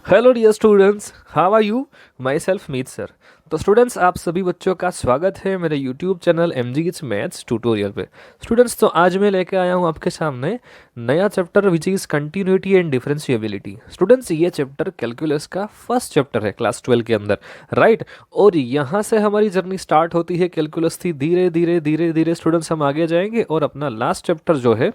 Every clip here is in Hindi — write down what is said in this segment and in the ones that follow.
Hello dear students, how are you? Myself Meet sir. तो स्टूडेंट्स, आप सभी बच्चों का स्वागत है मेरे YouTube channel MG's maths tutorial पे। स्टूडेंट्स, तो आज मैं लेके आया हूँ आपके सामने नया chapter which is continuity and differentiability. Students, ये चैप्टर कैलकुलस का फर्स्ट चैप्टर है क्लास 12 के अंदर, राइट। और यहाँ से हमारी जर्नी स्टार्ट होती है कैलकुलस थी। धीरे धीरे धीरे धीरे स्टूडेंट्स हम आगे जाएंगे और अपना लास्ट चैप्टर जो है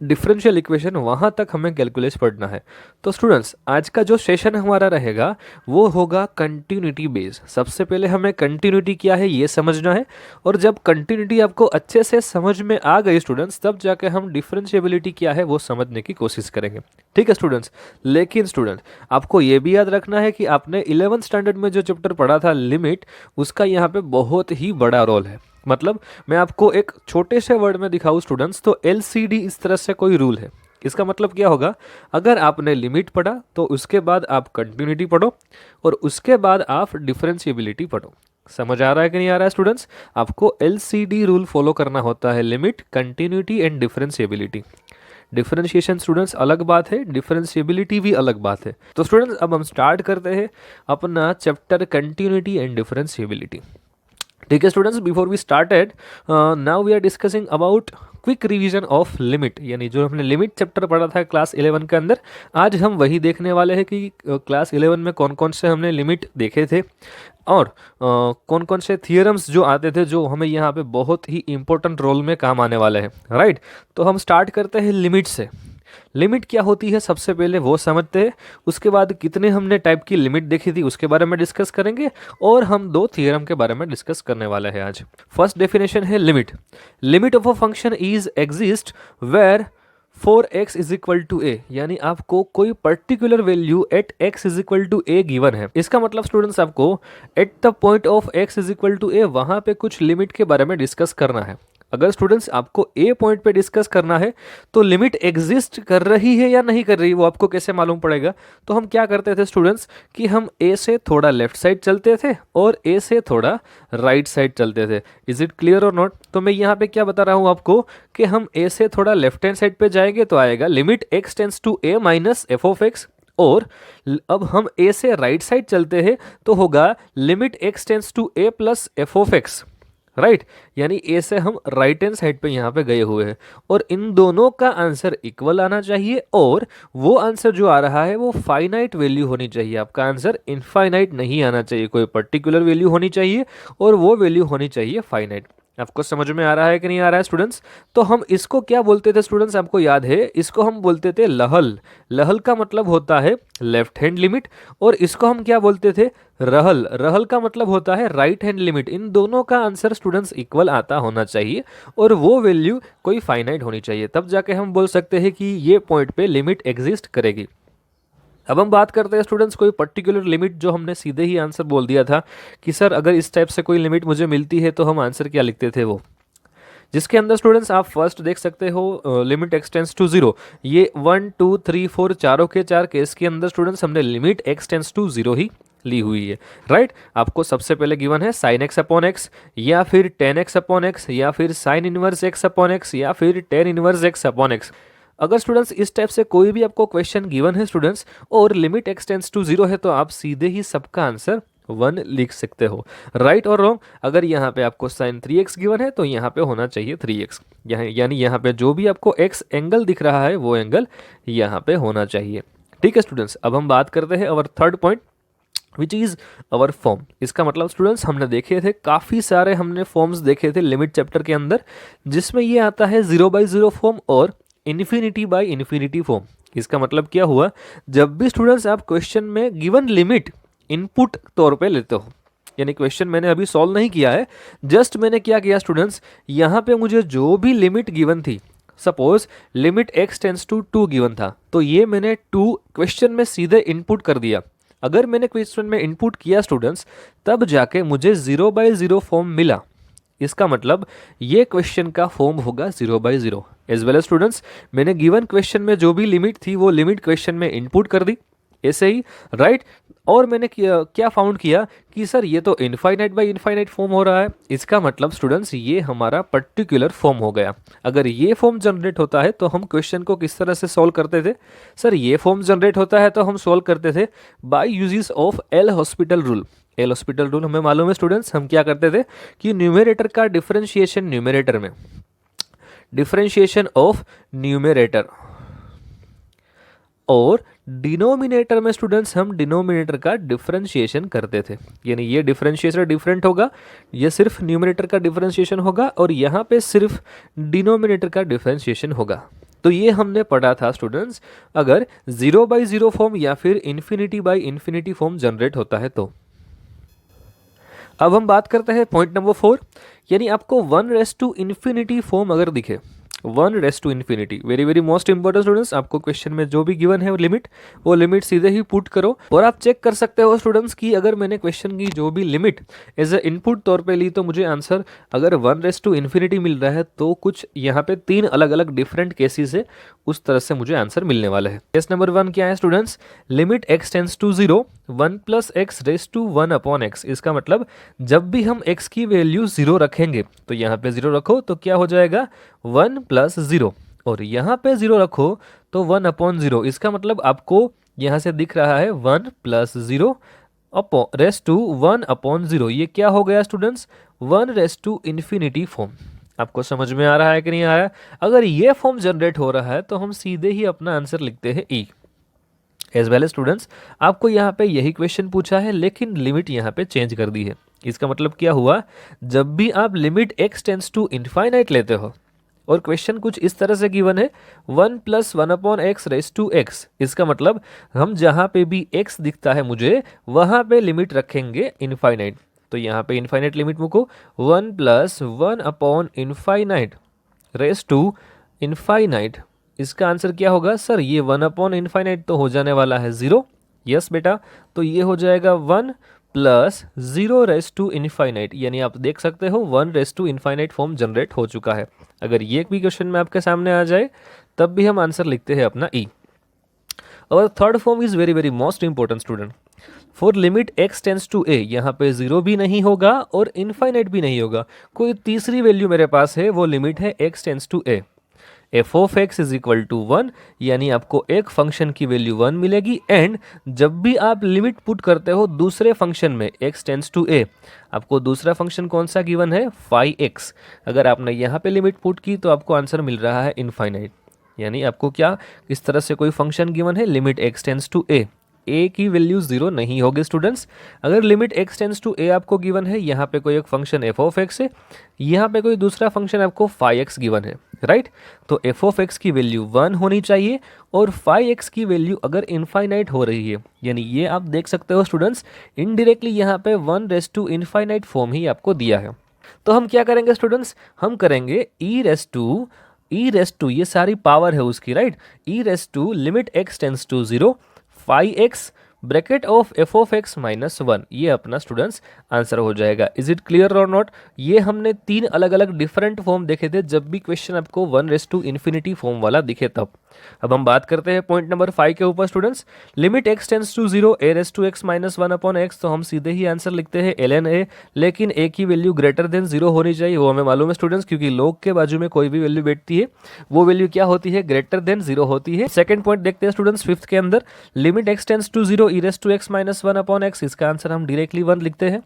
डिफरेंशियल इक्वेशन, वहाँ तक हमें कैलकुलस पढ़ना है। तो स्टूडेंट्स, आज का जो सेशन हमारा रहेगा वो होगा कंटिन्यूटी बेस। सबसे पहले हमें कंटिन्यूटी क्या है ये समझना है, और जब कंटिन्यूटी आपको अच्छे से समझ में आ गई स्टूडेंट्स, तब जाके हम डिफरेंशिएबिलिटी क्या है वो समझने की कोशिश करेंगे। ठीक है स्टूडेंट्स। लेकिन स्टूडेंट, आपको ये भी याद रखना है कि आपने 11th स्टैंडर्ड में जो चैप्टर पढ़ा था लिमिट, उसका यहाँ पे बहुत ही बड़ा रोल है। मतलब मैं आपको एक छोटे से वर्ड में दिखाऊं स्टूडेंट्स, तो LCD इस तरह से कोई रूल है। इसका मतलब क्या होगा, अगर आपने लिमिट पढ़ा तो उसके बाद आप कंटिन्यूटी पढ़ो और उसके बाद आप डिफरेंशिएबिलिटी पढ़ो। समझ आ रहा है कि नहीं आ रहा है स्टूडेंट्स? आपको LCD रूल फॉलो करना होता है, limit, continuity and differentiability. Differentiation students अलग बात है, डिफरेंशिएबिलिटी भी अलग बात है। तो स्टूडेंट्स, अब हम स्टार्ट करते हैं अपना चैप्टर कंटिन्यूटी एंड डिफरेंशिएबिलिटी। ठीक है students, before we started, now we are discussing about quick revision of limit, यानी जो हमने लिमिट चैप्टर पढ़ा था क्लास 11 के अंदर, आज हम वही देखने वाले हैं कि क्लास 11 में कौन कौन से हमने लिमिट देखे थे और कौन कौन से थियरम्स जो आते थे जो हमें यहाँ पे बहुत ही इंपॉर्टेंट रोल में काम आने वाले हैं, राइट। तो हम स्टार्ट करते हैं लिमिट से। लिमिट क्या होती है सबसे पहले वो समझते हैं, उसके बाद कितने हमने टाइप की लिमिट देखी थी उसके बारे में डिस्कस करेंगे, और हम दो थियरम के बारे में डिस्कस करने वाले हैं आज। फर्स्ट डेफिनेशन है limit. Limit of a function is exist where for x is equal to A, यानी आपको कोई particular value at x is equal to A given है। इसका मतलब स्टूडेंट्स, आपको at the point of x is equal to A वहां पे कुछ लिमिट के बारे में डिस्कस करना है। अगर स्टूडेंट्स आपको ए पॉइंट पे डिस्कस करना है तो लिमिट एग्जिस्ट कर रही है या नहीं कर रही वो आपको कैसे मालूम पड़ेगा? तो हम क्या करते थे स्टूडेंट्स कि हम ए से थोड़ा लेफ्ट साइड चलते थे और ए से थोड़ा राइट साइड चलते थे। इज इट क्लियर और नॉट? तो मैं यहाँ पे क्या बता रहा हूँ आपको कि हम ए से थोड़ा लेफ्ट हैंड साइड पे जाएंगे तो आएगा limit x tends to a minus f of x, और अब हम ए से राइट साइड चलते हैं तो होगा limit x tends to a plus f of x, right. यानी ए से हम राइट हैंड साइड पे यहाँ पे गए हुए हैं, और इन दोनों का आंसर इक्वल आना चाहिए, और वो आंसर जो आ रहा है वो फाइनाइट वैल्यू होनी चाहिए। आपका आंसर इनफाइनाइट नहीं आना चाहिए, कोई पर्टिकुलर वैल्यू होनी चाहिए और वो वैल्यू होनी चाहिए फाइनाइट। आपको समझ में आ रहा है कि नहीं आ रहा है स्टूडेंट्स? तो हम इसको क्या बोलते थे स्टूडेंट्स, आपको याद है? इसको हम बोलते थे लहल। लहल का मतलब होता है लेफ्ट हैंड लिमिट, और इसको हम क्या बोलते थे? रहल। रहल का मतलब होता है राइट हैंड लिमिट। इन दोनों का आंसर स्टूडेंट्स इक्वल आता होना चाहिए, और वो वैल्यू कोई फाइनाइट होनी चाहिए, तब जाके हम बोल सकते हैं कि ये पॉइंट पे लिमिट एग्जिस्ट करेगी। अब हम बात करते हैं स्टूडेंट्स कोई पर्टिकुलर लिमिट, जो हमने सीधे ही आंसर बोल दिया था कि सर अगर इस टाइप से कोई लिमिट मुझे मिलती है तो हम आंसर क्या लिखते थे, वो जिसके अंदर स्टूडेंट्स आप फर्स्ट देख सकते हो लिमिट x टेंस टू 0। ये 1 2 3 4 चारों के चार केस के अंदर स्टूडेंट्स हमने लिमिट x टेंस टू 0 ही ली हुई है, राइट। आपको सबसे पहले गिवन है साइन x अपॉन एक्स, या फिर टेन एक्स अपॉन एक्स, या फिर sine inverse x upon x, या फिर tan inverse x upon X. अगर स्टूडेंट्स इस टाइप से कोई भी आपको क्वेश्चन गिवन है स्टूडेंट्स और लिमिट x टेंस टू 0 है, तो आप सीधे ही सबका आंसर 1 लिख सकते हो, राइट और रॉन्ग। अगर यहाँ पे आपको साइन 3x गिवन है तो यहाँ पे होना चाहिए 3x, यानी यहाँ पे जो भी आपको x एंगल दिख रहा है वो एंगल यहाँ पे होना चाहिए। ठीक है स्टूडेंट्स, अब हम बात करते हैं our third point which is our form. इसका मतलब स्टूडेंट्स हमने देखे थे, काफ़ी सारे हमने फॉर्म्स देखे थे लिमिट चैप्टर के अंदर, जिसमें ये आता है 0/0 फॉर्म और इन्फिनिटी बाय इन्फिनिटी फॉर्म। इसका मतलब क्या हुआ, जब भी स्टूडेंट्स आप क्वेश्चन में गिवन लिमिट इनपुट तौर पे लेते हो, यानी क्वेश्चन मैंने अभी सॉल्व नहीं किया है, जस्ट मैंने क्या किया स्टूडेंट्स, यहाँ पे मुझे जो भी लिमिट गिवन थी, suppose limit x tends to 2 given था, तो ये मैंने 2 क्वेश्चन में सीधे इनपुट कर दिया। अगर मैंने क्वेश्चन में इनपुट किया स्टूडेंट्स, तब जाके मुझे 0/0 फॉर्म मिला। इसका मतलब ये क्वेश्चन का फॉर्म होगा 0/0। एज वेल एज स्टूडेंट्स, मैंने गिवन क्वेश्चन में जो भी लिमिट थी वो लिमिट क्वेश्चन में इनपुट कर दी, ऐसे ही, राइट। और मैंने क्या फाउंड किया कि सर ये तो इनफाइनाइट बाय इनफाइनाइट फॉर्म हो रहा है, इसका मतलब स्टूडेंट्स ये हमारा पर्टिकुलर फॉर्म हो गया। अगर ये फॉर्म जनरेट होता है तो हम क्वेश्चन को किस तरह से सॉल्व करते थे? सर ये फॉर्म जनरेट होता है तो हम सॉल्व करते थे by uses of L hospital rule. L hospital rule हमें मालूम है स्टूडेंट्स, हम क्या करते थे कि न्यूमेरेटर का डिफरेंशिएशन न्यूमेरेटर में, डिफरेंशिएशन ऑफ न्यूमेरेटर, और डिनोमिनेटर में स्टूडेंट्स हम डिनोमिनेटर का डिफरेंशिएशन करते थे। यानी ये डिफरेंशिएशन डिफरेंट होगा, ये सिर्फ न्यूमिनेटर का डिफरेंशिएशन होगा और यहाँ पे सिर्फ डिनोमिनेटर का डिफरेंशिएशन होगा। तो ये हमने पढ़ा था स्टूडेंट्स, अगर 0/0 फॉर्म या फिर infinity by infinity form generate होता है तो। अब हम बात करते हैं पॉइंट नंबर 4, यानी आपको 1/∞ फॉर्म अगर दिखे, 1/∞, very very most important students, आपको क्वेश्चन में जो भी गिवन है वो लिमिट सीधे ही पुट करो और आप चेक कर सकते हो स्टूडेंट्स कि अगर मैंने क्वेश्चन की जो भी लिमिट एज ए इनपुट तौर पे ली तो मुझे आंसर अगर 1/∞ मिल रहा है तो कुछ यहाँ पे 3 अलग अलग डिफरेंट केसेस है, उस तरह से मुझे आंसर मिलने वाला है। केस नंबर 1 क्या है students? Limit x tends to 0 1 + x⁻1/x। इसका मतलब जब भी हम x की वैल्यू 0 रखेंगे तो यहाँ पे 0 रखो तो क्या हो जाएगा 1 + 0, और यहाँ पे 0 रखो तो 1/0। इसका मतलब आपको यहाँ से दिख रहा है 1 + 0 रेस टू 1/0। ये क्या हो गया स्टूडेंट्स? 1/∞ फॉर्म। आपको समझ में आ रहा है कि नहीं आ रहा है? अगर ये फॉर्म जनरेट हो रहा है तो हम सीधे ही अपना आंसर लिखते हैं ई। एज वेल स्टूडेंट्स, आपको यहाँ पे यही क्वेश्चन पूछा है लेकिन लिमिट यहाँ पे चेंज कर दी है। इसका मतलब क्या हुआ? जब भी आप limit x tends to infinite लेते हो और क्वेश्चन कुछ इस तरह से गिवन है 1 + 1/x⁻x, इसका मतलब हम जहाँ पे भी x दिखता है मुझे वहाँ पे लिमिट रखेंगे इनफाइनाइट। तो यहाँ पे इनफाइनाइट लिमिट मुझको 1 + 1/∞ इसका आंसर क्या होगा? सर ये 1/∞ तो हो जाने वाला है 0। यस बेटा, तो ये हो जाएगा 1 + 0/∞, यानी आप देख सकते हो 1/∞ फॉर्म जनरेट हो चुका है। अगर ये भी क्वेश्चन में आपके सामने आ जाए तब भी हम आंसर लिखते हैं अपना ई। और third form is very very most important student, for limit x tends to a। यहाँ पे 0 भी नहीं होगा और इनफाइनाइट भी नहीं होगा, कोई तीसरी वैल्यू मेरे पास है, वो लिमिट है x tends to a। f(x) = 1, यानी आपको एक फंक्शन की वैल्यू 1 मिलेगी। एंड जब भी आप लिमिट पुट करते हो दूसरे फंक्शन में x टेंड्स टू a, आपको दूसरा फंक्शन कौन सा गिवन है? phi(x). अगर आपने यहाँ पे लिमिट पुट की तो आपको आंसर मिल रहा है इनफाइनाइट। यानी आपको क्या इस तरह से कोई फंक्शन गिवन है limit x tends to a, a की वैल्यू 0 नहीं होगी स्टूडेंट्स। अगर limit x tends to a आपको गिवन है, यहाँ पे कोई एक फंक्शन f(x) है, यहाँ पे कोई दूसरा फंक्शन आपको phi(x) गिवन है, राइट? तो f(x) की वैल्यू 1 होनी चाहिए और phi(x) की वैल्यू अगर इनफाइनाइट हो रही है, यानी ये आप देख सकते हो स्टूडेंट्स इनडायरेक्टली यहाँ पे 1/∞ फॉर्म ही आपको दिया है। तो हम क्या करेंगे स्टूडेंट्स? हम करेंगे ये सारी पावर है उसकी, right? Limit x tends to 0 phi(x) bracket of f(x) - 1, ये अपना स्टूडेंट्स आंसर हो जाएगा। इज इट क्लियर और नॉट? ये हमने 3 अलग अलग डिफरेंट फॉर्म देखे थे जब भी क्वेश्चन आपको 1/∞ फॉर्म वाला दिखे तब। अब हम बात करते हैं पॉइंट नंबर 5 के ऊपर students, limit x tends to 0 a(x) - 1/x। तो हम सीधे ही आंसर लिखते हैं ln a, लेकिन a की वैल्यू ग्रेटर देन 0 होनी चाहिए, वो हमें मालूम है स्टूडेंट्स, क्योंकि log के बाजू में कोई भी वैल्यू बैठती है वो वैल्यू क्या होती है? ग्रेटर देन 0 होती है। सेकंड पॉइंट देखते हैं स्टूडेंट्स 5th के अंदर, limit x tends to 0 e(x) - 1/x। इसका आंसर हम डायरेक्टली 1 लिखते हैं।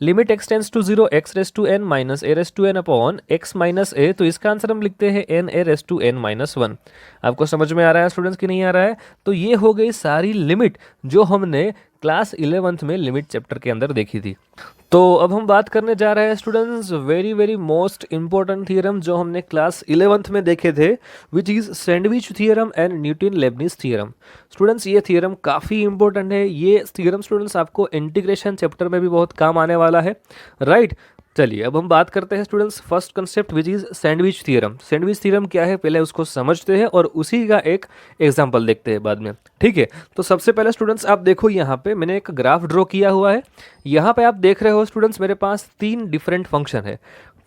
Limit x tends to 0 x(n) - a(x) - a, तो इसका आंसर हम लिखते हैं n a(n)-1। आपको समझ में आ रहा है स्टूडेंट्स कि नहीं आ रहा है? तो ये हो गई सारी लिमिट जो हमने क्लास 11th में लिमिट चैप्टर के अंदर देखी थी। तो अब हम बात करने जा रहे हैं students very very most important theorem जो हमने क्लास 11th में देखे थे, which is sandwich theorem and Newton-Lebanese theorem. Students ये थियरम काफ़ी इंपॉर्टेंट है। ये थियरम स्टूडेंट्स आपको इंटीग्रेशन चैप्टर में भी बहुत काम आने वाला है, राइट? चलिए अब हम बात करते हैं students first concept which is sandwich theorem. Sandwich theorem क्या है पहले उसको समझते हैं और उसी का एक एग्जांपल देखते हैं बाद में, ठीक है? तो सबसे पहले स्टूडेंट्स आप देखो यहाँ पे मैंने एक ग्राफ ड्रॉ किया हुआ है। यहाँ पे आप देख रहे हो स्टूडेंट्स मेरे पास 3 डिफरेंट फंक्शन है।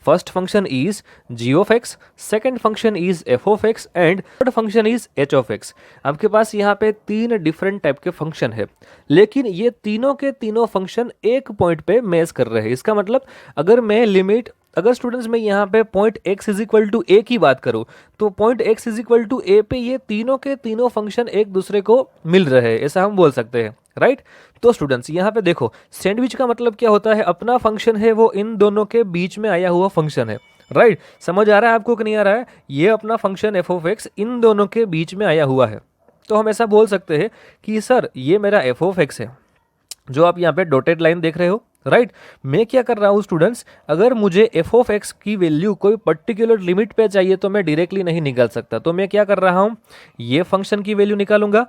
First function is g of x, second function is f of x and third function is h of x. आपके पास यहाँ पे 3 डिफरेंट टाइप के फंक्शन है, लेकिन ये तीनों के तीनों फंक्शन एक पॉइंट पे मैच कर रहे हैं। इसका मतलब अगर मैं लिमिट, अगर स्टूडेंट्स मैं यहाँ पे point x is equal to A की बात करूँ, तो point x is equal to A पे ये तीनों के तीनों फंक्शन एक दूसरे को मिल रहे हैं, ऐसा हम बोल सकते हैं, राइट। तो स्टूडेंट्स यहाँ पे देखो, सैंडविच का मतलब क्या होता है, अपना फंक्शन है वो इन दोनों के बीच में आया हुआ फंक्शन है, राइट। समझ आ रहा है आपको कि नहीं आ रहा है? ये अपना फंक्शन एफ ऑफ एक्स इन दोनों के बीच में आया हुआ है। तो हम ऐसा बोल सकते हैं कि सर ये मेरा एफ ऑफ एक्स है, जो आप यहाँ पे डॉटेड लाइन देख रहे हो, राइट। मैं क्या कर रहा हूँ स्टूडेंट्स, अगर मुझे एफ ऑफ एक्स की वैल्यू कोई पर्टिकुलर लिमिट पे चाहिए तो मैं डायरेक्टली नहीं निकाल सकता, तो मैं क्या कर रहा हूँ, ये फंक्शन की वैल्यू निकालूंगा,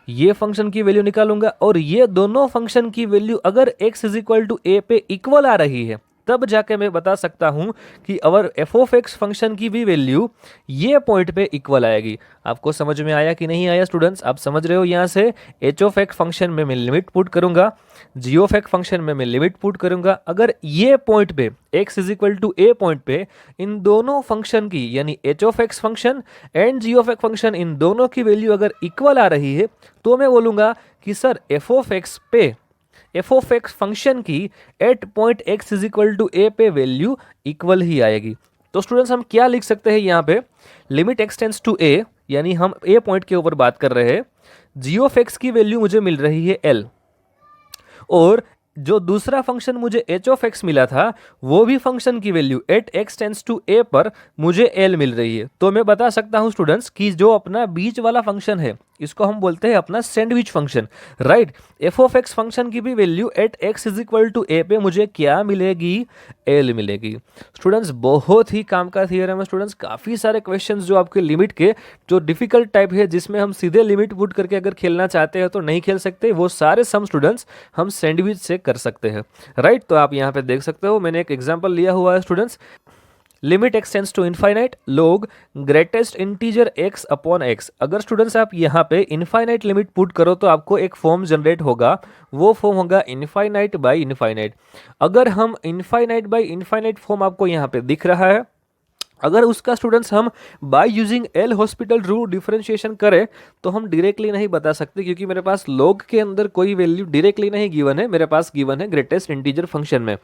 ये फंक्शन की वैल्यू निकालूंगा, और ये दोनों फंक्शन की वैल्यू अगर x is equal to A पे इक्वल आ रही है, तब जाके मैं बता सकता हूं कि अवर एफ ऑफ एक्स फंक्शन की भी वैल्यू ये पॉइंट पे इक्वल आएगी। आपको समझ में आया कि नहीं आया स्टूडेंट्स? आप समझ रहे हो? यहाँ से एच ऑफ एक्स फंक्शन में मैं लिमिट पुट करूंगा, जी ऑफ एक्स फंक्शन में मैं लिमिट पुट करूंगा, अगर ये पॉइंट पे x is equal to A point पे इन दोनों फंक्शन की, यानी H of X function and G of X function, इन दोनों की वैल्यू अगर इक्वल आ रही है, तो मैं बोलूंगा कि सर एफ ऑफ एक्स पे, एफ ऑफ एक्स फंक्शन की at point X is equal to A पे वैल्यू इक्वल ही आएगी। तो स्टूडेंट्स हम क्या लिख सकते हैं यहाँ पे, limit X tends to A, यानी हम ए पॉइंट के ऊपर बात कर रहे हैं, जी ऑफ एक्स की वैल्यू मुझे मिल रही है एल, और जो दूसरा फंक्शन मुझे एच ऑफ एक्स मिला था वो भी फंक्शन की value at X tends to A पर मुझे एल मिल रही है। तो मैं बता सकता हूं स्टूडेंट्स कि जो अपना बीच वाला फंक्शन है, इसको हम बोलते हैं अपना sandwich function, right. F of X function की भी value at X is equal to A पे मुझे क्या मिलेगी, एल मिलेगी। स्टूडेंट्स बहुत ही काम का थियरम है स्टूडेंट्स, काफ़ी सारे क्वेश्चंस जो आपके लिमिट के जो डिफिकल्ट टाइप है, जिसमें हम सीधे लिमिट पुट करके अगर खेलना चाहते हैं तो नहीं खेल सकते, वो सारे सम स्टूडेंट्स हम सैंडविच से कर सकते हैं, राइट। तो आप यहाँ पे देख सकते हो, मैंने एक एग्जाम्पल लिया हुआ है students, limit X tends to infinite log greatest integer X upon X. अगर स्टूडेंट्स आप यहाँ पे इनफाइनाइट लिमिट पुट करो तो आपको एक फॉर्म जनरेट होगा, वो फॉर्म होगा इनफाइनाइट बाय इनफाइनाइट। अगर हम इनफाइनाइट बाय इनफाइनाइट फॉर्म आपको यहाँ पे दिख रहा है, अगर उसका स्टूडेंट्स हम by using L hospital rule differentiation करें तो हम डायरेक्टली नहीं बता सकते, क्योंकि मेरे पास लॉग के अंदर कोई वैल्यू डायरेक्टली नहीं गिवन है, मेरे पास गिवन है ग्रेटेस्ट इंटीजर फंक्शन में,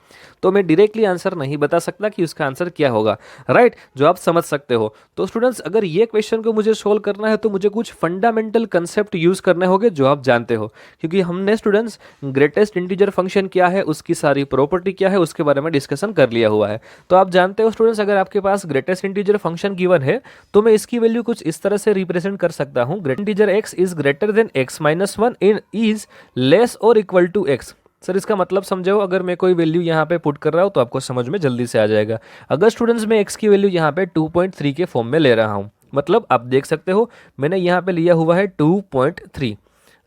तो मैं डायरेक्टली आंसर नहीं बता सकता कि उसका आंसर क्या होगा, राइट। जो आप समझ सकते हो। तो स्टूडेंट्स अगर ये क्वेश्चन को मुझे सोल्व करना है तो मुझे कुछ फंडामेंटल कंसेप्ट यूज करने होंगे जो आप जानते हो, क्योंकि हमने स्टूडेंट्स ग्रेटेस्ट इंटीजर फंक्शन क्या है, उसकी सारी प्रॉपर्टी क्या है, उसके बारे में डिस्कशन कर लिया हुआ है। तो आप जानते हो स्टूडेंट्स, अगर आपके पास ग्रेटेस्ट इंटीजर फंक्शन गिवन है तो मैं इसकी वैल्यू कुछ इस तरह से रिप्रेजेंट कर सकता हूं, great integer x is greater than x minus one in is less और इक्वल टू x। सर इसका मतलब समझो, अगर मैं कोई वैल्यू यहाँ पे पुट कर रहा हूँ तो आपको समझ में जल्दी से आ जाएगा। अगर स्टूडेंट्स मैं x की वैल्यू यहाँ पे 2.3 के फॉर्म में ले रहा हूँ, मतलब आप देख सकते हो मैंने यहाँ पे लिया हुआ है 2.3,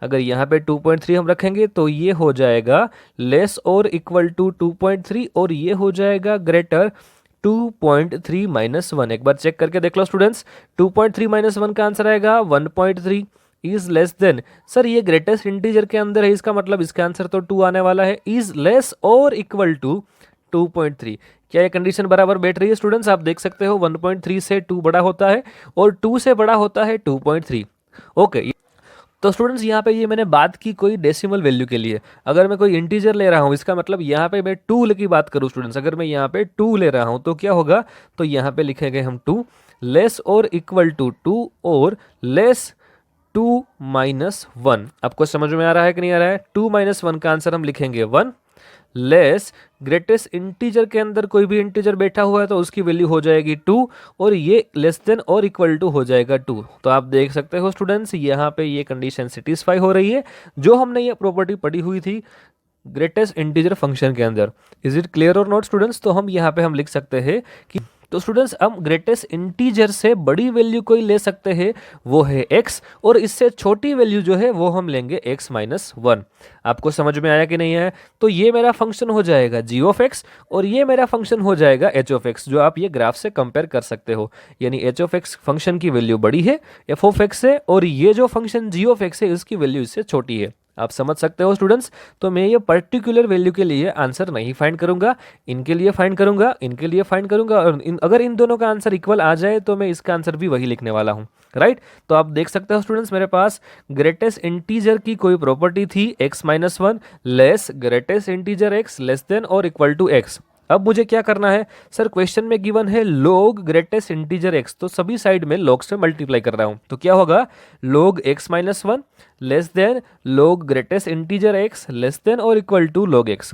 अगर यहाँ पे 2.3 हम रखेंगे तो ये हो जाएगा लेस और इक्वल टू 2.3, और ये हो जाएगा ग्रेटर 2.3 माइनस वन। एक बार चेक करके देख लो स्टूडेंट्स, 2.3 माइनस वन का आंसर आएगा 1.3 इज लेस देन, सर ये ग्रेटेस्ट इंटीजर के अंदर है, इसका मतलब इसका आंसर तो 2 आने वाला है, इज लेस और इक्वल टू 2.3। क्या ये कंडीशन बराबर बैठ रही है स्टूडेंट्स? आप देख सकते हो 1.3 से 2 बड़ा होता है और 2 से बड़ा होता है 2.3। ओके, तो स्टूडेंट्स यहाँ पे ये मैंने बात की कोई डेसिमल वैल्यू के लिए। अगर मैं कोई इंटीजर ले रहा हूँ, इसका मतलब यहाँ पे मैं 2 की बात करूँ स्टूडेंट्स, अगर मैं यहाँ पे 2 ले रहा हूँ तो क्या होगा, तो यहाँ पे लिखेंगे हम 2 लेस और इक्वल टू 2 और लेस 2 माइनस 1। आपको समझ में आ रहा है कि नहीं आ रहा है? 2 माइनस 1 का आंसर हम लिखेंगे 1, लेस ग्रेटेस्ट इंटीजर के अंदर कोई भी इंटीजर बैठा हुआ है तो उसकी वैल्यू हो जाएगी 2, और ये लेस देन और इक्वल टू हो जाएगा 2। तो आप देख सकते हो स्टूडेंट्स यहाँ पे ये कंडीशन सेटिस्फाई हो रही है जो हमने ये प्रॉपर्टी पढ़ी हुई थी ग्रेटेस्ट इंटीजर फंक्शन के अंदर। इज इट क्लियर और नॉट स्टूडेंट्स? तो हम यहाँ पे हम लिख सकते हैं कि, तो स्टूडेंट्स हम ग्रेटेस्ट इंटीजर से बड़ी वैल्यू कोई ले सकते हैं, वो है x, और इससे छोटी वैल्यू जो है वो हम लेंगे x माइनस वन। आपको समझ में आया कि नहीं है? तो ये मेरा फंक्शन हो जाएगा g ऑफ x और ये मेरा फंक्शन हो जाएगा h ऑफ x, जो आप ये ग्राफ से कंपेयर कर सकते हो। यानी h ऑफ x फंक्शन की वैल्यू बड़ी है f ऑफ x से, और ये जो फंक्शन g ऑफ x है इसकी वैल्यू इससे छोटी है। आप समझ सकते हो स्टूडेंट्स। तो मैं ये पर्टिकुलर वैल्यू के लिए आंसर नहीं फाइंड करूंगा, इनके लिए फाइंड करूंगा, इनके लिए फाइंड करूंगा, और अगर इन दोनों का आंसर इक्वल आ जाए तो मैं इसका आंसर भी वही लिखने वाला हूँ। राइट। तो आप देख सकते हो स्टूडेंट्स, मेरे पास ग्रेटेस्ट इंटीजर की कोई प्रॉपर्टी थी x-1 less greatest integer x less than और इक्वल टू x। अब मुझे क्या करना है सर, क्वेश्चन में गिवन है log ग्रेटेस्ट इंटीजर x, तो सभी साइड में log से मल्टीप्लाई कर रहा हूं, तो क्या होगा log x-1 less than log greatest integer x less than और इक्वल टू log x।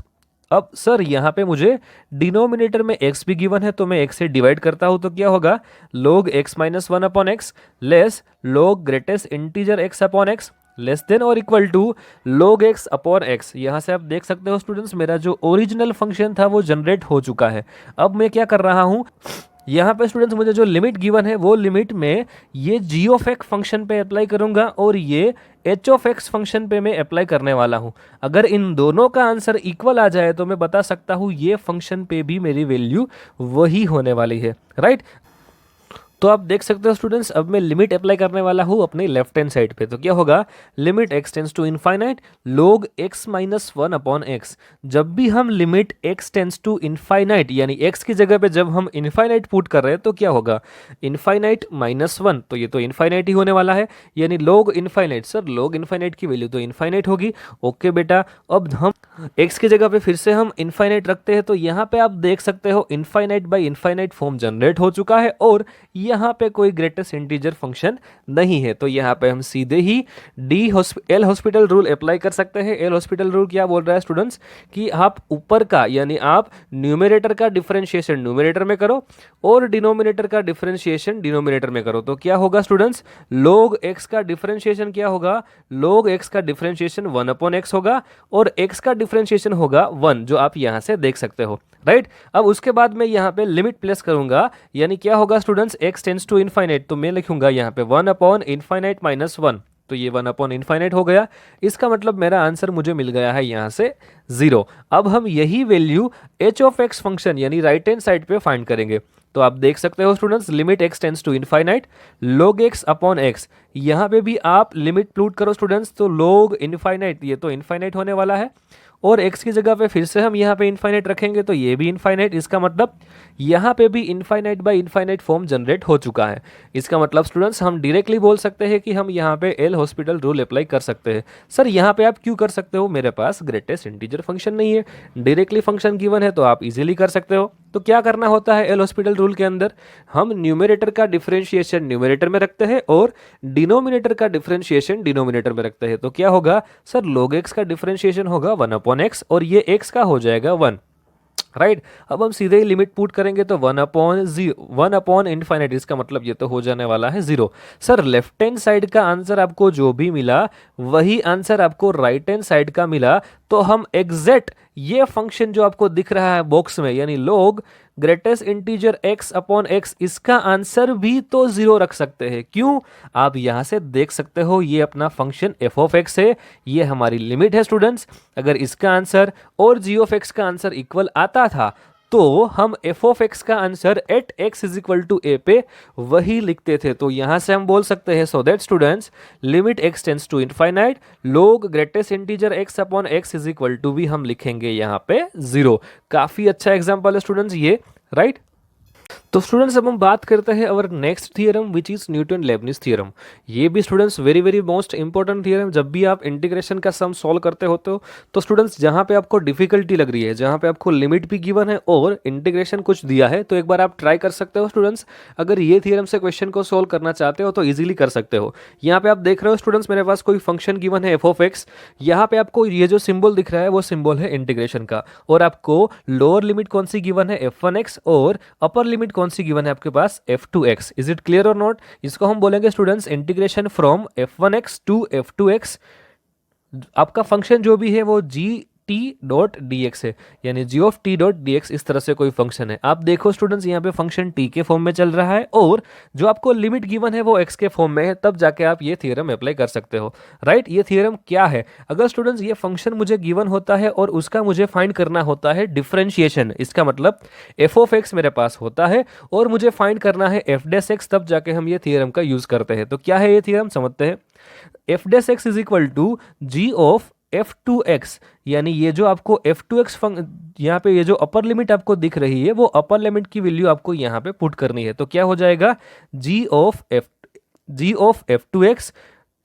अब सर यहाँ पे मुझे डिनोमिनेटर में x भी गिवन है, तो मैं x से डिवाइड करता हूं, तो क्या होगा log x-1 upon x less log greatest integer x upon x less than और equal to log x upon x। यहाँ से आप देख सकते हो स्टूडेंट्स, मेरा जो ओरिजिनल फंक्शन था वो जनरेट हो चुका है। अब मैं क्या कर रहा हूँ, यहाँ पे स्टूडेंट्स मुझे जो लिमिट गिवन है वो लिमिट में ये g ऑफ x फंक्शन पे अप्लाई करूंगा और ये h ऑफ x फंक्शन पे मैं अप्लाई करने वाला हूँ। अगर इन दोनों का आंसर इक्वल आ जाए तो मैं बता सकता हूँ ये फंक्शन पे भी मेरी वैल्यू वही होने वाली है। राइट। तो आप देख सकते हो स्टूडेंट्स, अब मैं लिमिट अप्लाई करने वाला हूँ अपने लेफ्ट हैंड साइड पे, तो क्या होगा limit x tends to infinite log x-1 upon x। जब भी हम limit x tends to infinite यानी x की जगह पे जब हम इनफाइनाइट पुट कर रहे हैं तो क्या होगा इनफाइनाइट -1, तो ये तो इनफाइनाइट ही होने वाला है, यानी log infinite. Sir log infinite की वैल्यू तो इनफाइनाइट होगी। ओके बेटा, अब हम x की जगह पे फिर से हम इनफाइनाइट रखते हैं, तो यहाँ पे आप देख सकते हो infinite by infinite form generate हो चुका है और यहाँ पे कोई ग्रेटेस्ट इंटीजर फंक्शन नहीं है। तो यहाँ पे हम सीधे ही एल हॉस्पिटल रूल अप्लाई कर सकते हैं। एल हॉस्पिटल रूल क्या बोल रहा है स्टूडेंट्स कि आप ऊपर का यानी आप न्यूमरेटर का डिफरेंशिएशन न्यूमरेटर में करो और डिनोमिनेटर का डिफरेंशिएशन डिनोमिनेटर में करो, तो क्या होगा स्टूडेंट्स log x का डिफरेंशिएशन क्या होगा log x का डिफरेंशिएशन 1 अपॉन x होगा और x का डिफरेंशिएशन होगा 1, जो आप यहाँ से देख सकते हो। राइट। अब उसके बाद मैं यहाँ पे लिमिट प्लेस करूंगा, यानी क्या होगा students x tends to infinite, तो मैं लिखूंगा यहाँ पे 1 अपॉन इनफाइनाइट -1, तो ये 1 अपॉन इनफाइनाइट हो गया। इसका मतलब मेरा आंसर मुझे मिल गया है यहाँ से 0। अब हम यही value h of x function यानी राइट हैंड साइड पे फाइंड करेंगे, तो आप देख सकते हो students limit x tends to infinite log x upon x। यहाँ पे भी आप लिमिट प्लूट करो स्टूडेंट्स, तो log इनफाइनाइट ये तो इनफाइनाइट होने वाला है और x की जगह पे फिर से हम यहाँ पे इनफाइनाइट रखेंगे, तो ये भी इनफाइनाइट। इसका मतलब यहाँ पे भी infinite by infinite form generate हो चुका है। इसका मतलब स्टूडेंट्स हम डायरेक्टली बोल सकते हैं कि हम यहाँ पे एल हॉस्पिटल रूल अप्लाई कर सकते हैं। सर यहाँ पे आप क्यों कर सकते हो, मेरे पास ग्रेटेस्ट इंटीजर फंक्शन नहीं है, डायरेक्टली फंक्शन गिवन है तो आप इजीली कर सकते हो। तो क्या करना होता है एल हॉस्पिटल रूल के अंदर, हम न्यूमरेटर का डिफरेंशिएशन न्यूमरेटर में रखते हैं और डिनोमिनेटर का डिफरेंशिएशन डिनोमिनेटर में रखते हैं, तो क्या होगा सर log x का डिफरेंशिएशन होगा 1 अपॉन x और ये x का हो जाएगा 1। राइट। अब हम सीधे ही लिमिट पुट करेंगे तो 1 अपॉन इनफाइनाइट, इसका मतलब ये तो हो जाने वाला है 0। सर लेफ्ट हैंड साइड का आंसर आपको जो भी मिला वही आंसर आपको राइट हैंड साइड का मिला, तो हम एग्जैक्ट ये फंक्शन जो आपको दिख रहा है बॉक्स में यानी log greatest integer x upon x, इसका आंसर भी तो 0 रख सकते हैं। क्यों, आप यहां से देख सकते हो ये अपना फंक्शन f ऑफ x है, ये हमारी लिमिट है स्टूडेंट्स। अगर इसका आंसर और g ऑफ x का आंसर इक्वल आता था तो हम f ऑफ x का answer at x is equal to a पे वही लिखते थे। तो यहां से हम बोल सकते हैं so that students limit x tends to infinite log greatest integer x upon x is equal to भी हम लिखेंगे यहाँ पे 0। काफी अच्छा एग्जांपल है स्टूडेंट्स ये। राइट। तो स्टूडेंट्स अब हम बात करते हैं our next theorem which is Newton Lebanese theorem. ये भी students very very most important theorem. जब भी आप इंटीग्रेशन का सम सॉल्व करते होते हो तो स्टूडेंट्स जहाँ पे आपको डिफिकल्टी लग रही है, जहाँ पे आपको लिमिट भी गिवन है और इंटीग्रेशन कुछ दिया है, तो एक बार आप ट्राई कर सकते हो स्टूडेंट्स। अगर ये थियरम से क्वेश्चन को सोल्व करना चाहते हो तो ईजिली कर सकते हो। यहाँ पे आप देख रहे हो स्टूडेंट्स मेरे पास कोई फंक्शन गिवन है एफ ऑफ एक्स, यहाँ पे आपको ये जो सिंबल दिख रहा है वो सिंबल है इंटीग्रेशन का, और आपको लोअर लिमिट कौन सी गिवन है f1x और अपर लिमिट कौन सी गिवन है आपके पास f2x। इज इट क्लियर और नॉट? इसको हम बोलेंगे students integration from f1x to f2x। आपका फंक्शन जो भी है वो gt.dx है, यानी g ऑफ t.dx इस तरह से कोई फंक्शन है। आप देखो स्टूडेंट्स यहाँ पे फंक्शन t के फॉर्म में चल रहा है और जो आपको लिमिट गिवन है वो x के फॉर्म में है, तब जाके आप ये थ्योरम अप्लाई कर सकते हो। राइट। ये थ्योरम क्या है? अगर स्टूडेंट्स ये फंक्शन मुझे गिवन होता है और उसका मुझे फाइंड करना होता है डिफरेंशिएशन, इसका मतलब f ऑफ x मेरे पास होता है और मुझे फाइंड करना है f डैश x, तब जाके हम ये थ्योरम का यूज करते हैं। तो क्या है ये थ्योरम समझते हैं। F dash x is equal to g of F two x, यानी ये जो आपको एफ टू एक्स यहाँ पे ये जो अपर लिमिट आपको दिख रही है वो अपर लिमिट की वैल्यू आपको यहाँ पे पुट करनी है। तो क्या हो जाएगा G of F two X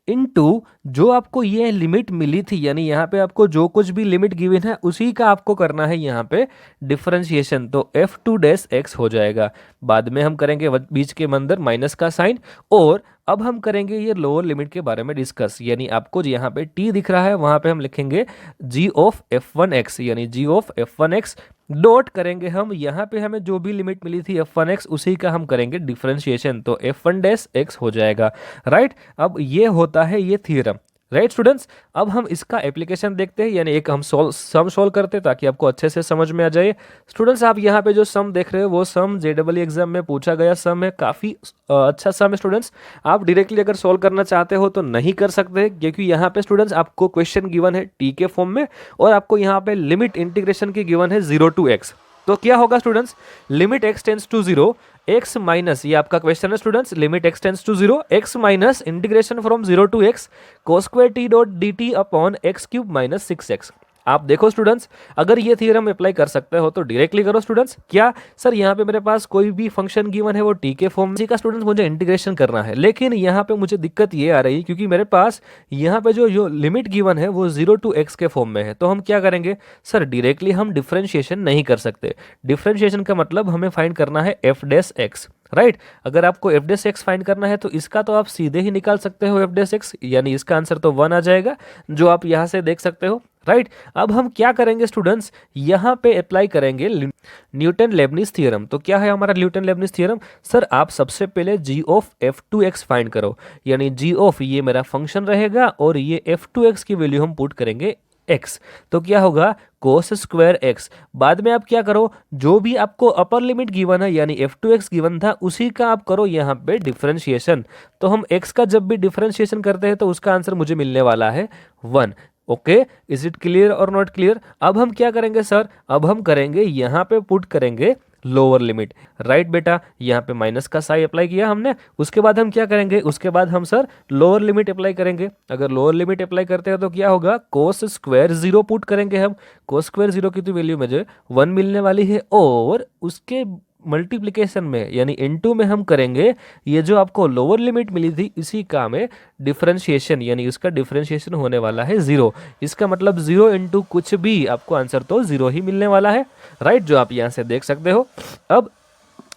into जो आपको ये लिमिट मिली थी, यानी यहाँ पे आपको जो कुछ भी लिमिट गिवन है उसी का आपको करना है यहाँ पे डिफरेंशिएशन। तो एफ टू डैश एक्स हो जाएगा। बाद में हम करेंगे बीच के अंदर माइनस का साइन, और अब हम करेंगे ये लोअर लिमिट के बारे में डिस्कस, यानी आपको जो यहाँ पे टी दिख रहा है वहाँ पे हम लिखेंगे G of F one X, यानी G of F one X dot करेंगे हम यहाँ पे हमें जो भी लिमिट मिली थी एफ वन एक्स उसी का हम करेंगे डिफरेंशिएशन। तो एफ वन डैश एक्स हो जाएगा, राइट। अब ये होता है ये थ्योरम, राइट स्टूडेंट्स। अब हम इसका एप्लीकेशन देखते हैं, यानी एक हम सम सॉल्व करते हैं ताकि आपको अच्छे से समझ में आ जाए। स्टूडेंट्स आप यहाँ पे जो सम देख रहे हो वो सम जेडबल एग्जाम में पूछा गया सम है, काफ़ी अच्छा सम है स्टूडेंट्स। आप डायरेक्टली अगर सॉल्व करना चाहते हो तो नहीं कर सकते, क्योंकि यहाँ पे स्टूडेंट्स आपको क्वेश्चन गिवन है टी के फॉर्म में, और आपको यहाँ पे लिमिट इंटीग्रेशन की गिवन है 0 to x। तो क्या होगा students, limit x tends to 0 x minus, ये आपका क्वेश्चन है students, limit x tends to 0 x minus integration from 0 to x cos square t dot d t upon x cube minus 6x। आप देखो स्टूडेंट्स, अगर ये थ्योरम अप्लाई कर सकते हो तो डायरेक्टली करो स्टूडेंट्स। क्या सर यहाँ पे मेरे पास कोई भी फंक्शन गिवन है वो टी के फॉर्म का स्टूडेंट्स मुझे इंटीग्रेशन करना है, लेकिन यहाँ पे मुझे दिक्कत ये आ रही है क्योंकि मेरे पास यहाँ पे जो लिमिट गिवन है वो 0 to x के फॉर्म में है। तो हम क्या करेंगे सर, डायरेक्टली हम डिफरेंशिएशन नहीं कर सकते। डिफरेंशिएशन का मतलब हमें फाइंड करना है एफ डैश एक्स, राइट। अगर आपको एफ डैश एक्स फाइंड करना है तो इसका तो आप सीधे ही निकाल सकते हो एफ डैश एक्स, यानी इसका आंसर तो 1 आ जाएगा, जो आप यहाँ से देख सकते हो, राइट। अब हम क्या करेंगे स्टूडेंट्स, यहाँ पे अप्लाई करेंगे न्यूटन लेबनिज थ्योरम। तो क्या है हमारा न्यूटन लेबनिज थ्योरम, सर आप सबसे पहले G of F two X find करो, यानी जी ऑफ ये मेरा फंक्शन रहेगा और ये एफ टू एक्स की वैल्यू हम पुट करेंगे x। तो क्या होगा कोस स्क्वायर x। बाद में आप क्या करो, जो भी आपको अपर लिमिट गिवन है यानी एफ टू एक्स गिवन था उसी का आप करो यहाँ पे डिफरेंशिएशन। तो हम x का जब भी डिफरेंशिएशन करते हैं तो उसका आंसर मुझे मिलने वाला है 1। ओके, इज इट क्लियर और नॉट क्लियर। अब हम क्या करेंगे सर, अब हम करेंगे यहाँ पे पुट करेंगे लोअर लिमिट, राइट बेटा। यहाँ पे माइनस का साइन अप्लाई किया हमने, उसके बाद हम क्या करेंगे, उसके बाद हम सर लोअर लिमिट अप्लाई करेंगे। अगर लोअर लिमिट अप्लाई करते हैं तो क्या होगा, कोस स्क्वायर 0 पुट करेंगे हम। कोस स्क्वायर 0 की तो वैल्यू मुझे 1 मिलने वाली है, और उसके मल्टीप्लिकेशन में यानी इनटू में हम करेंगे ये जो आपको लोअर लिमिट मिली थी इसी का में डिफरेंशिएशन, यानी उसका डिफरेंशिएशन होने वाला है 0। इसका मतलब 0 इंटू कुछ भी आपको आंसर तो 0 ही मिलने वाला है, राइट, जो आप यहाँ से देख सकते हो। अब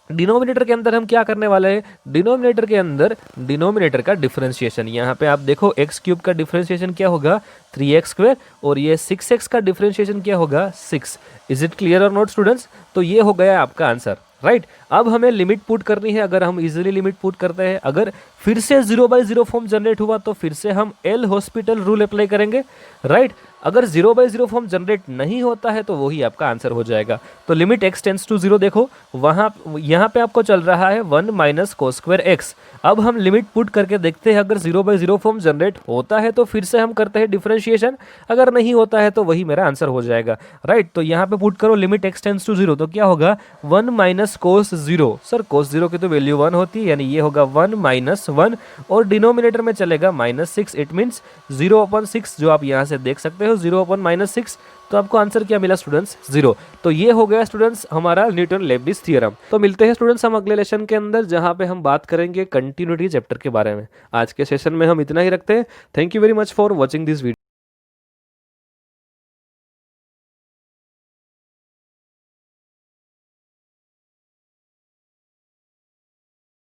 डिनोमिनेटर के अंदर हम क्या करने वाले हैं, डिनोमिनेटर के अंदर डिनोमिनेटर का डिफरेंशिएशन, यहाँ पे आप देखो एक्स क्यूब का डिफरेंशिएशन क्या होगा 3x स्क्वायर, और ये 6x का डिफरेंशिएशन क्या होगा 6। इज इट क्लियर और नॉट स्टूडेंट्स। तो ये हो गया आपका आंसर, राइट। अब हमें लिमिट पुट करनी है। अगर हम इजीली लिमिट पुट करते हैं, अगर फिर से 0/0 फॉर्म जनरेट हुआ तो फिर से हम एल हॉस्पिटल रूल अप्लाई करेंगे, राइट। अगर 0/0 फॉर्म जनरेट नहीं होता है तो वही आपका आंसर हो जाएगा। तो लिमिट x टेंड्स टू 0 देखो, वहाँ यहाँ पे आपको चल रहा है 1 माइनस कोस स्क्वायर एक्स। अब हम लिमिट पुट करके देखते हैं, अगर 0/0 फॉर्म जनरेट होता है तो फिर से हम करते हैं डिफरेंशिएशन, अगर नहीं होता है तो वही मेरा आंसर हो जाएगा, राइट। तो यहाँ पे पुट करो लिमिट x टेंड्स टू 0, तो क्या होगा 1 माइनस कोस 0। सर कोस 0 की तो वैल्यू 1 होती है, यानी ये होगा 1 माइनस 1, और डिनोमिनेटर में चलेगा -6। इट मीन्स 0/6, जो आप यहाँ से देख सकते हो 0/-6। तो आपको आंसर क्या मिला स्टूडेंट्स 0। तो ये हो गया स्टूडेंट्स हमारा न्यूटन लेबनिज थ्योरम। तो मिलते हैं स्टूडेंट्स हम अगले लेसन के अंदर, जहाँ पे हम बात करेंगे कंटिन्यूटी चैप्टर के बारे में। आज के सेशन में हम इतना ही रखते हैं। Thank you very much for watching this video.